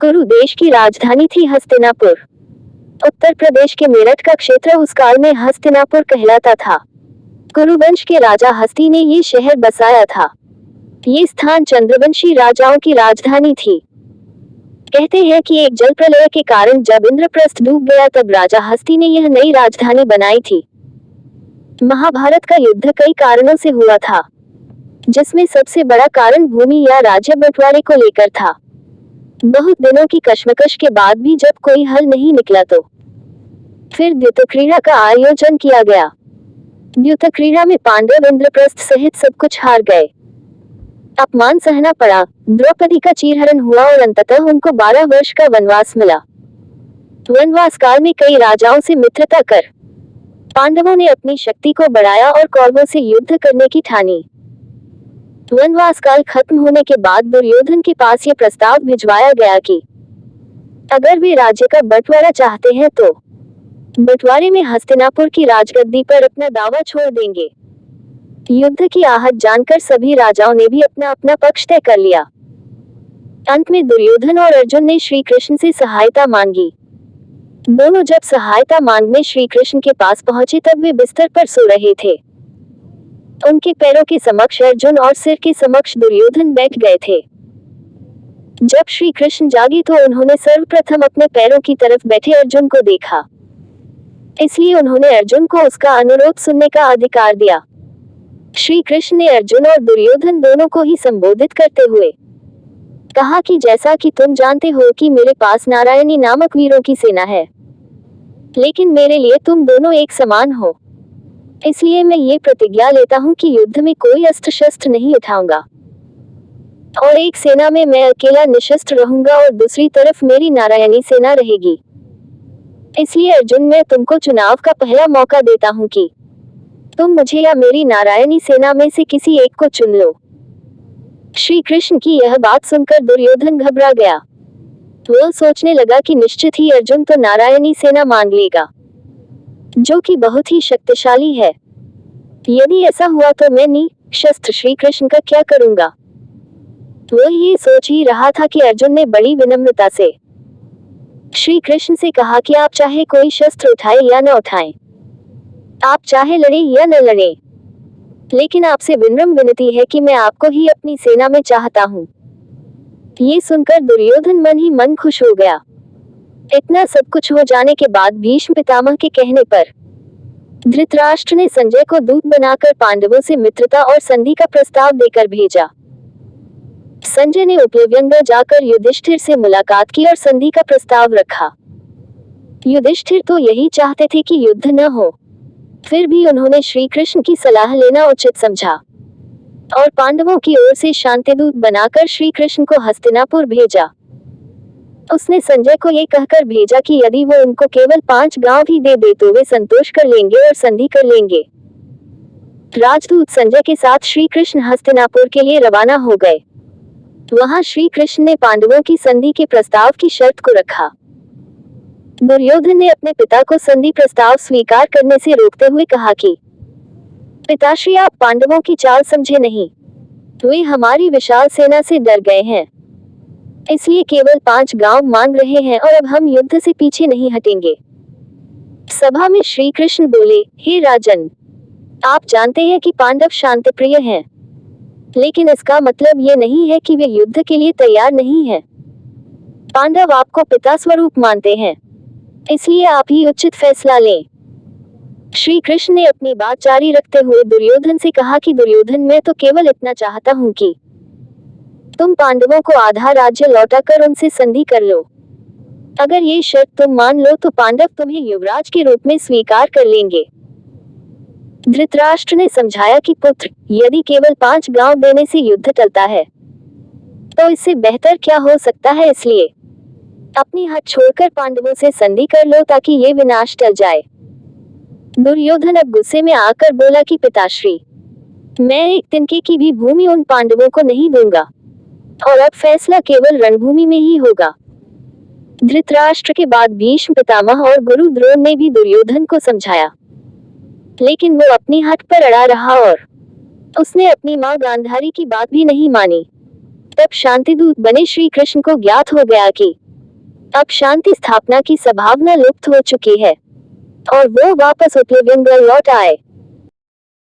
कुरु देश की राजधानी थी हस्तिनापुर। उत्तर प्रदेश के मेरठ का क्षेत्र उस काल में हस्तिनापुर कहलाता था। कुरुवंश के राजा हस्ती ने ये शहर बसाया था। ये स्थान चंद्रवंशी राजाओं की राजधानी थी। कहते हैं कि एक जल प्रलय के कारण जब इंद्रप्रस्थ डूब गया तब राजा हस्ती ने यह नई राजधानी बनाई थी। महाभारत का युद्ध कई कारणों से हुआ था, जिसमें सबसे बड़ा कारण भूमि या राज्य बंटवारे को लेकर था। बहुत दिनों की कश्मकश के बाद भी जब कोई हल नहीं निकला तो फिर द्युतक्रीड़ा का आयोजन किया गया। द्युतक्रीड़ा में पांडव इंद्रप्रस्थ सहित सब कुछ हार गए। अपमान सहना पड़ा, द्रौपदी का चीरहरण हुआ और अंततः उनको 12 वर्ष का वनवास मिला। वनवास काल में कई राजाओं से मित्रता कर पांडवों ने अपनी शक्ति को बढ़ाया और कौरवों से युद्ध करने की ठानी। वनवास काल खत्म होने के बाद दुर्योधन के पास यह प्रस्ताव भिजवाया गया कि अगर वे राज्य का बंटवारा चाहते हैं तो बंटवारे में हस्तिनापुर की राजगद्दी पर अपना दावा छोड़ देंगे। युद्ध की आहट जानकर सभी राजाओं ने भी अपना अपना पक्ष तय कर लिया। अंत में दुर्योधन और अर्जुन ने श्री कृष्ण से सहायता मांगी। दोनों जब सहायता मांगने श्री कृष्ण के पास पहुंचे तब वे बिस्तर पर सो रहे थे। उनके पैरों के समक्ष अर्जुन और सिर के समक्ष दुर्योधन बैठ गए थे। जब श्री कृष्ण जागे तो उन्होंने सर्वप्रथम अपने पैरों की तरफ बैठे अर्जुन को देखा, इसलिए उन्होंने अर्जुन को उसका अनुरोध सुनने का अधिकार दिया। श्री कृष्ण ने अर्जुन और दुर्योधन दोनों को ही संबोधित करते हुए कहा कि जैसा कि तुम जानते हो कि मेरे पास नारायणी नामक वीरों की सेना है, लेकिन मेरे लिए तुम दोनों एक समान हो। इसलिए मैं ये प्रतिज्ञा लेता हूँ कि युद्ध में कोई अस्त्र शस्त्र नहीं उठाऊंगा और एक सेना में मैं अकेला निशस्त्र रहूंगा और दूसरी तरफ मेरी नारायणी सेना रहेगी। इसलिए अर्जुन, मैं तुमको चुनाव का पहला मौका देता हूँ कि तुम मुझे या मेरी नारायणी सेना में से किसी एक को चुन लो। श्री कृष्ण की यह बात सुनकर दुर्योधन घबरा गया। वह सोचने लगा कि निश्चित ही अर्जुन तो नारायणी सेना मान लेगा, जो कि बहुत ही शक्तिशाली है। यदि ऐसा हुआ तो मैं निशस्त्र श्री कृष्ण का क्या करूंगा। वह ये सोच ही रहा था कि अर्जुन ने बड़ी विनम्रता से श्री कृष्ण से कहा कि आप चाहे कोई शस्त्र उठाए या न उठाएं, आप चाहे लड़े या न लड़े, लेकिन आपसे विनम्र विनती है कि मैं आपको ही अपनी सेना में चाहता हूँ। ये सुनकर दुर्योधन मन ही मन खुश हो गया। इतना सब कुछ हो जाने के बाद भीष्म पितामह के कहने पर धृतराष्ट्र ने संजय को दूत बनाकर पांडवों से मित्रता और संधि का प्रस्ताव देकर भेजा। संजय ने उपलव्यंगा जाकर युधिष्ठिर से मुलाकात की और संधि का प्रस्ताव रखा। युधिष्ठिर तो यही चाहते थे कि युद्ध न हो, फिर भी उन्होंने श्री कृष्ण की सलाह लेना उचित समझा और पांडवों की ओर से शांतिदूत बनाकर श्री कृष्ण को हस्तिनापुर भेजा। उसने संजय को ये कहकर भेजा कि यदि वो उनको केवल 5 गांव भी दे दे तो वे संतोष कर लेंगे और संधि कर लेंगे। राजदूत संजय के साथ श्री कृष्ण हस्तिनापुर के लिए रवाना हो गए। वहां श्री कृष्ण ने पांडवों की संधि के प्रस्ताव की शर्त को रखा। दुर्योधन ने अपने पिता को संधि प्रस्ताव स्वीकार करने से रोकते हुए कहा कि पिताश्री, आप पांडवों की चाल समझे नहीं। वे हमारी विशाल सेना से डर गए हैं, इसलिए केवल 5 गांव मांग रहे हैं और अब हम युद्ध से पीछे नहीं हटेंगे। सभा में श्री कृष्ण बोले, हे राजन, आप जानते हैं कि पांडव शांतिप्रिय हैं, लेकिन इसका मतलब ये नहीं है कि वे युद्ध के लिए तैयार नहीं हैं। पांडव आपको पिता स्वरूप मानते हैं, इसलिए आप ही उचित फैसला लें। श्री कृष्ण ने अपनी बात जारी रखते हुए दुर्योधन से कहा कि दुर्योधन, मैं तो केवल इतना चाहता हूँ कि तुम पांडवों को आधा राज्य लौटाकर उनसे संधि कर लो। अगर ये शर्त तुम मान लो तो पांडव तुम्हें युवराज के रूप में स्वीकार कर लेंगे। धृतराष्ट्र ने समझाया कि पुत्र, यदि केवल 5 गांव देने से युद्ध टलता है तो इससे बेहतर क्या हो सकता है, इसलिए अपनी हट छोड़कर पांडवों से संधि कर लो ताकि ये विनाश टल जाए। दुर्योधन अब गुस्से में आकर बोला कि पिताश्री, मैं एक तिनके की भी भूमि उन पांडवों को नहीं दूंगा और अब फैसला केवल रणभूमि में ही होगा। धृतराष्ट्र के बाद भीष्म पितामह और गुरु द्रोण ने भी दुर्योधन को समझाया, लेकिन वो अपनी हट पर अड़ा रहा और उसने अपनी मां गांधारी की बात भी नहीं मानी। तब शांतिदूत बने श्री कृष्ण को ज्ञात हो गया कि अब शांति स्थापना की संभावना लुप्त हो चुकी है और वो वापस ओब्लिवियन लौट आए।